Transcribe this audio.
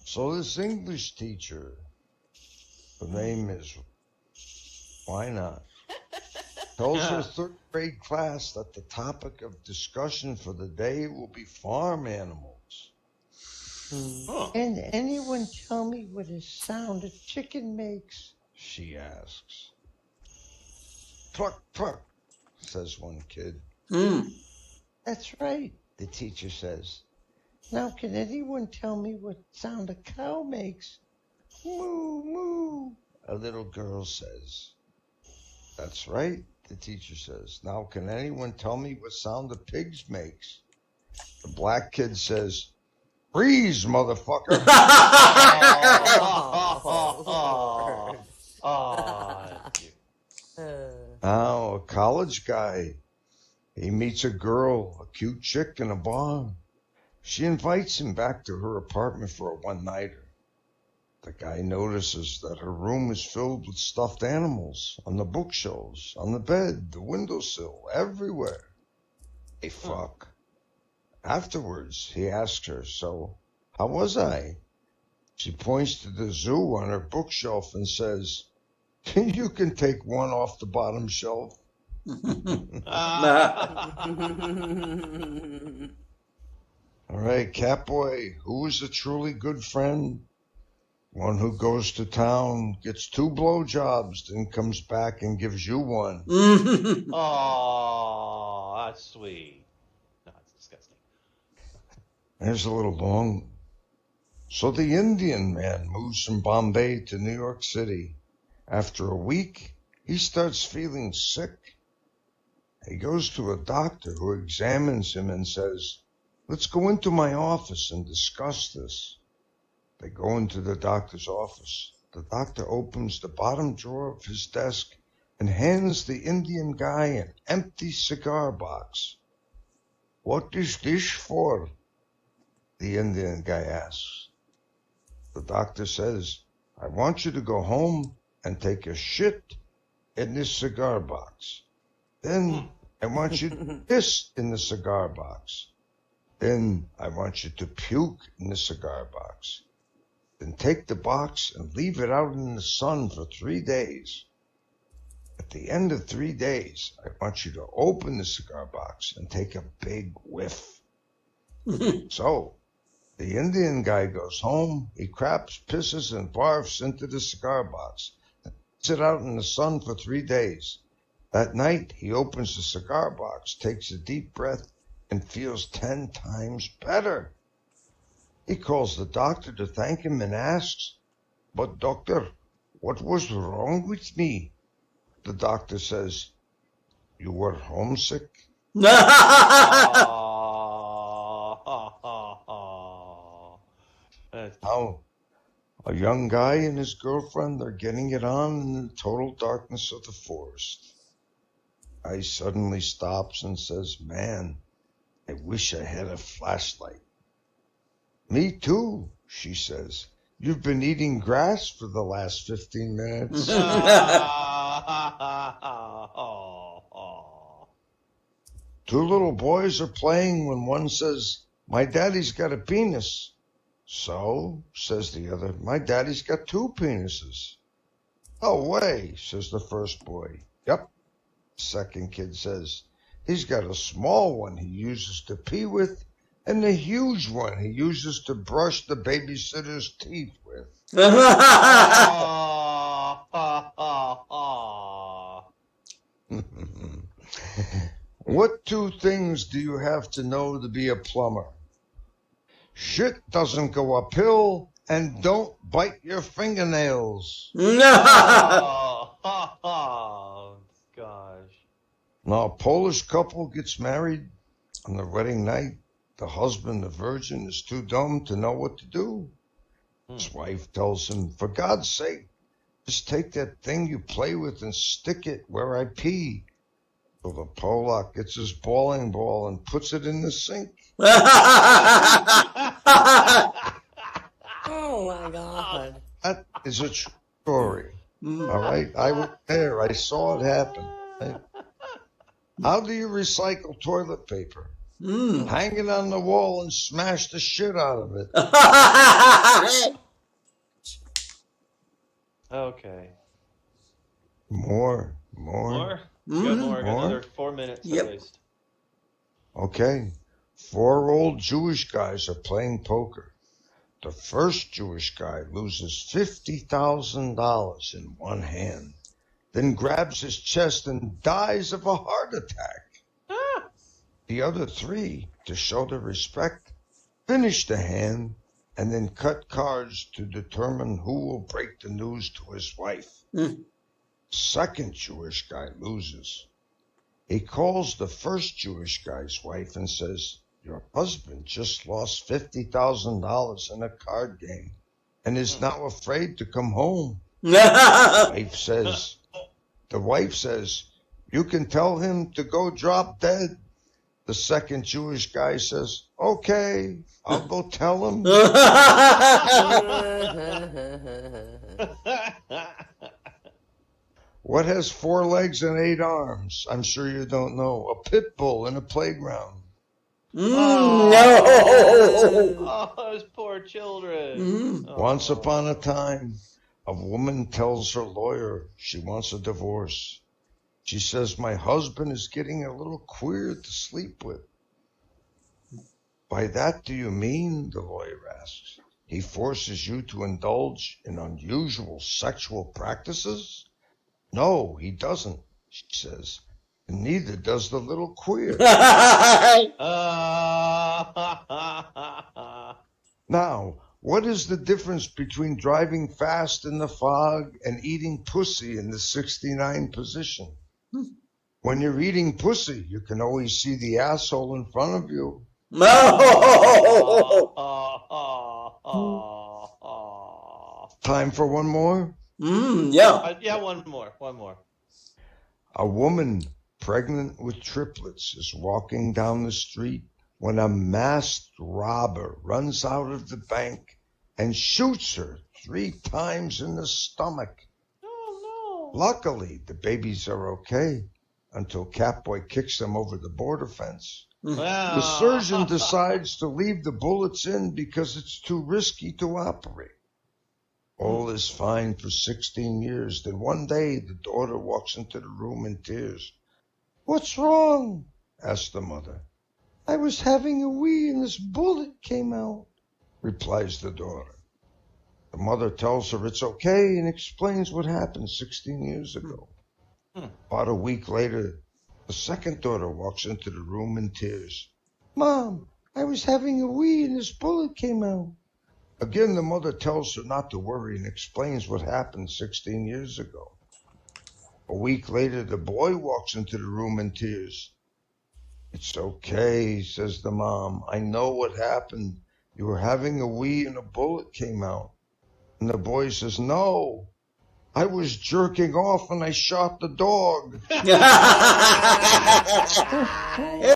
So this English teacher, her name is, why not, tells her third grade class that the topic of discussion for the day will be farm animals. Can anyone tell me what a sound a chicken makes? She asks. Cluck, cluck, says one kid. That's right, the teacher says. Now can anyone tell me what sound a cow makes? Moo, moo, a little girl says. That's right, the teacher says. Now can anyone tell me what sound a pig makes? The black kid says, freeze, motherfucker. Now a college guy, he meets a girl, a cute chick in a bar. She invites him back to her apartment for a one-nighter. The guy notices that her room is filled with stuffed animals on the bookshelves, on the bed, the windowsill, everywhere. They fuck. Afterwards, he asks her, so, how was I? She points to the zoo on her bookshelf and says, you can take one off the bottom shelf. All right, Catboy, who is a truly good friend? One who goes to town, gets 2 blowjobs, then comes back and gives you one. Oh, that's sweet. No, it's disgusting. There's a little long. So the Indian man moves from Bombay to New York City. After a week, he starts feeling sick. He goes to a doctor who examines him and says, let's go into my office and discuss this. They go into the doctor's office. The doctor opens the bottom drawer of his desk and hands the Indian guy an empty cigar box. What is this for? The Indian guy asks. The doctor says, I want you to go home and take a shit in this cigar box. Then I want you to piss in the cigar box. Then I want you to puke in the cigar box. Then take the box and leave it out in the sun for 3 days. At the end of 3 days, I want you to open the cigar box and take a big whiff. So, the Indian guy goes home, he craps, pisses, and barfs into the cigar box, and puts it out in the sun for 3 days. That night, he opens the cigar box, takes a deep breath, and feels 10 times better. He calls the doctor to thank him and asks, but doctor, what was wrong with me? The doctor says, you were homesick? Now, a young guy and his girlfriend are getting it on in the total darkness of the forest. Guy suddenly stops and says, man, I wish I had a flashlight. Me too, she says. You've been eating grass for the last 15 minutes. Two little boys are playing when one says, my daddy's got a penis. So, says the other, my daddy's got 2 penises. Oh, way, says the first boy. Yep. Second kid says, he's got a small one he uses to pee with, and a huge one he uses to brush the babysitter's teeth with. What 2 things do you have to know to be a plumber? Shit doesn't go uphill, and don't bite your fingernails. Oh, gosh. Now, a Polish couple gets married. On the wedding night, the husband, the virgin, is too dumb to know what to do. His wife tells him, for God's sake, just take that thing you play with and stick it where I pee. So the Polak gets his bowling ball and puts it in the sink. Oh my God. That is a true story. All right? I was there. I saw it happen. How do you recycle toilet paper? Hang it on the wall and smash the shit out of it. Okay. More. More? Mhm. Got more. I got More? another 4 minutes Yep. at least. Okay. 4 old Jewish guys are playing poker. The first Jewish guy loses $50,000 in one hand, then grabs his chest and dies of a heart attack. Ah! The other 3, to show their respect, finish the hand and then cut cards to determine who will break the news to his wife. Mm. Second Jewish guy loses. He calls the first Jewish guy's wife and says, "Your husband just lost $50,000 in a card game and is now afraid to come home." The wife says, "You can tell him to go drop dead." The second Jewish guy says, "Okay, I'll go tell him." What has 4 legs and 8 arms? I'm sure you don't know. A pit bull in a playground. No. Oh, those poor children. Mhm. Oh. Once upon a time, a woman tells her lawyer she wants a divorce. She says, "My husband is getting a little queer to sleep with." "By that do you mean," the lawyer asks, "he forces you to indulge in unusual sexual practices?" "No, he doesn't," she says, "and neither does the little queer." Now, what is the difference between driving fast in the fog and eating pussy in the 69 position? When you're eating pussy, you can always see the asshole in front of you. No. Time for one more? Yeah. Yeah, one more. One more. A woman pregnant with triplets is walking down the street when a masked robber runs out of the bank and shoots her 3 times in the stomach. Oh, no. Luckily, the babies are okay until Catboy kicks them over the border fence. Wow. The surgeon decides to leave the bullets in because it's too risky to operate. All is fine for 16 years. Then one day, the daughter walks into the room in tears. "What's wrong?" asks the mother. "I was having a wee and this bullet came out," replies the daughter. The mother tells her it's okay and explains what happened 16 years ago. About a week later, the second daughter walks into the room in tears. "Mom, I was having a wee and this bullet came out." Again, the mother tells her not to worry and explains what happened 16 years ago. A week later, the boy walks into the room in tears. "It's okay," says the mom. "I know what happened. You were having a wee and a bullet came out." And the boy says, "No, I was jerking off and I shot the dog."